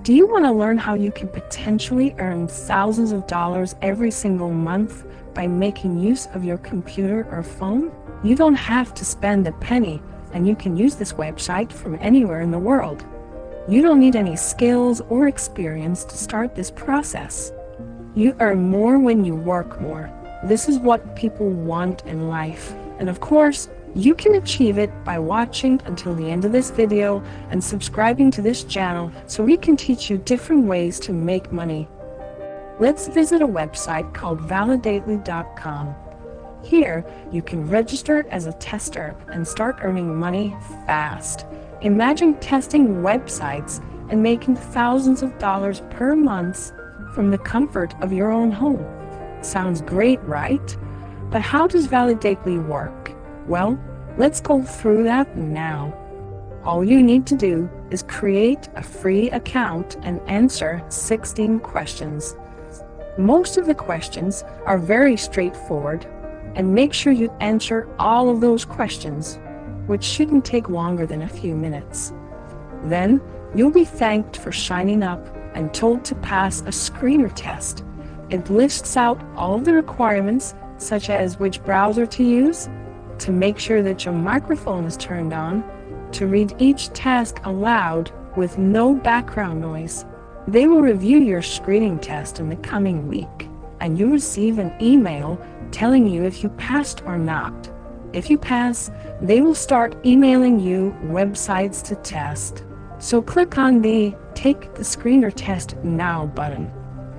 Do you want to learn how you can potentially earn thousands of dollars every single month by making use of your computer or phone? You don't have to spend a penny, and you can use this website from anywhere in the world. You don't need any skills or experience to start this process. You earn more when you work more. This is what people want in life. And of course, you can achieve it by watching until the end of this video and subscribing to this channel so we can teach you different ways to make money. Let's visit a website called Validately.com. Here, you can register as a tester and start earning money fast. Imagine testing websites and making thousands of dollars per month from the comfort of your own home. Sounds great, right? But how does Validately work? Well, let's go through that now. All you need to do is create a free account and answer 16 questions. Most of the questions are very straightforward, and make sure you answer all of those questions, which shouldn't take longer than a few minutes. Then, you'll be thanked for signing up and told to pass a screener test. It lists out all of the requirements, such as which browser to use, to make sure that your microphone is turned on, to read each task aloud with no background noise. They will review your screening test in the coming week, and you'll receive an email telling you if you passed or not. If you pass, they will start emailing you websites to test. So click on the Take the Screener Test Now button,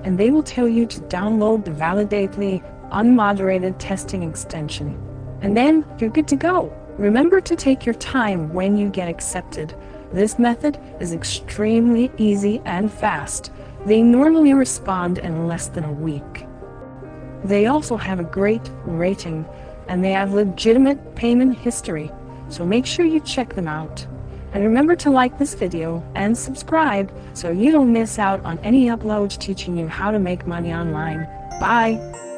and they will tell you to download the Validately unmoderated testing extension. And then you're good to go. Remember to take your time when you get accepted. This method is extremely easy and fast. They normally respond in less than a week. They also have a great rating, and they have legitimate payment history, so make sure you check them out. And remember to like this video and subscribe so you don't miss out on any uploads teaching you how to make money online. Bye!